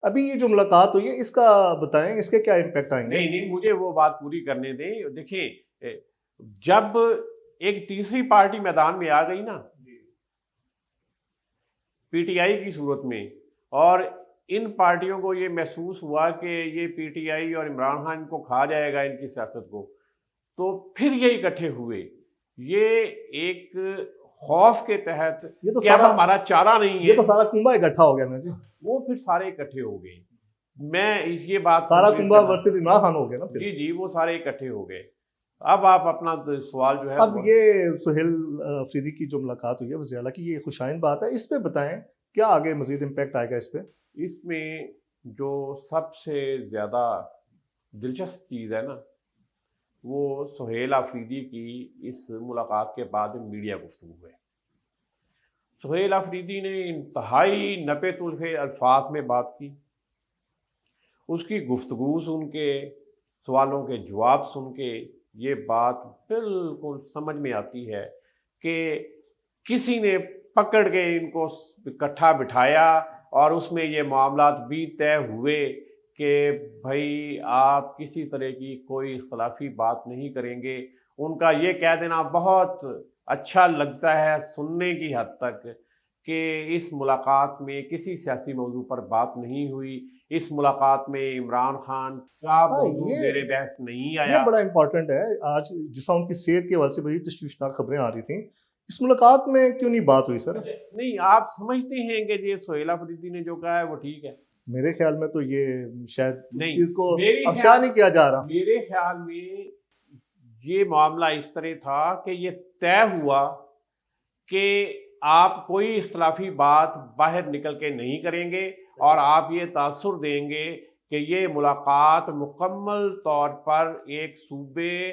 ابھی یہ جو ملاقات ہوئی ہے اس کا بتائیں، اس کے کیا امپیکٹ آئیں گے؟ نہیں مجھے وہ بات پوری کرنے دیں. دیکھیں جب ایک تیسری پارٹی میدان میں آ گئی نا پی ٹی آئی کی صورت میں، اور ان پارٹیوں کو یہ محسوس ہوا کہ یہ پی ٹی آئی اور عمران خان کو کھا جائے گا ان کی سیاست کو، تو پھر یہ اکٹھے ہوئے. یہ ایک خوف کے تحت یہ تو کہ اب سارا ہمارا چارہ نہیں یہ تو ہے، سارا کنبا اکٹھا ہو گیا نا جی، وہ پھر سارے اکٹھے ہو گئے. میں یہ بات سارا complete کنبا کرنا- ورسز عمران خان ہو گیا نا پھر. جی وہ سارے اکٹھے ہو گئے. اب آپ اپنا سوال جو ہے اب یہ سہیل افریدی کی جو ملاقات ہوئی ہے وزیر اعلیٰ کی، یہ خوشائند بات ہے، اس پہ بتائیں کیا آگے مزید امپیکٹ آئے گا اس پہ؟ اس میں جو سب سے زیادہ دلچسپ چیز ہے نا وہ سہیل آفریدی کی اس ملاقات کے بعد میڈیا گفتگو ہے. سہیل آفریدی نے انتہائی نپے تلفے الفاظ میں بات کی. اس کی گفتگو سن کے، سوالوں کے جواب سن کے یہ بات بالکل سمجھ میں آتی ہے کہ کسی نے پکڑ کے ان کو اکٹھا بٹھایا اور اس میں یہ معاملات بھی طے ہوئے کہ بھائی آپ کسی طرح کی کوئی اختلافی بات نہیں کریں گے. ان کا یہ کہہ دینا بہت اچھا لگتا ہے سننے کی حد تک کہ اس ملاقات میں کسی سیاسی موضوع پر بات نہیں ہوئی، اس ملاقات میں عمران خان کا موضوع زیر بحث نہیں یہ آیا. بڑا امپورٹنٹ ہے. آج جس طرح ان کی صحت کے حوالے سے بڑی تشویشناک خبریں آ رہی تھیں، اس ملاقات میں کیوں نہیں بات ہوئی سر؟ نہیں آپ سمجھتے ہیں کہ یہ سہیل آفریدی نے جو کہا ہے وہ ٹھیک ہے؟ میرے خیال میں تو یہ شاید نہیں، اس کو میرے افشا نہیں کیا جا رہا. میرے خیال میں یہ معاملہ اس طرح تھا کہ یہ طے ہوا کہ آپ کوئی اختلافی بات باہر نکل کے نہیں کریں گے اور آپ یہ تاثر دیں گے کہ یہ ملاقات مکمل طور پر ایک صوبے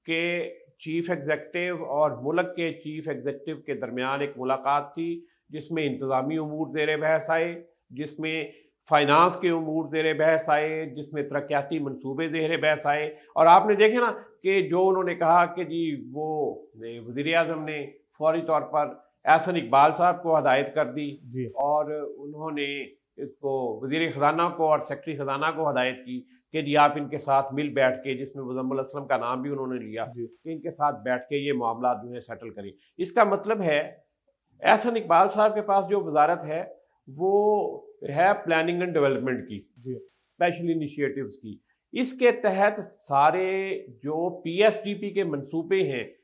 کے چیف ایگزیکٹو اور ملک کے چیف ایگزیکٹو کے درمیان ایک ملاقات تھی، جس میں انتظامی امور زیر بحث آئے، جس میں فائنانس کے امور زیر بحث آئے، جس میں ترقیاتی منصوبے زیر بحث آئے. اور آپ نے دیکھا نا کہ جو انہوں نے کہا کہ جی وہ وزیر اعظم نے فوری طور پر احسن اقبال صاحب کو ہدایت کر دی جی اور انہوں نے اس کو وزیر خزانہ کو اور سیکرٹری خزانہ کو ہدایت کی کہ جی آپ ان کے ساتھ مل بیٹھ کے، جس میں مزمل اسلم کا نام بھی انہوں نے لیا، جی کہ ان کے ساتھ بیٹھ کے یہ معاملات جو ہے سیٹل کریں. اس کا مطلب ہے احسن اقبال صاحب کے پاس جو وزارت ہے وہ ہے پلاننگ اینڈ ڈیولپمنٹ کی، جی اسپیشل انیشیٹوز کی. اس کے تحت سارے جو پی ایس ڈی پی کے منصوبے ہیں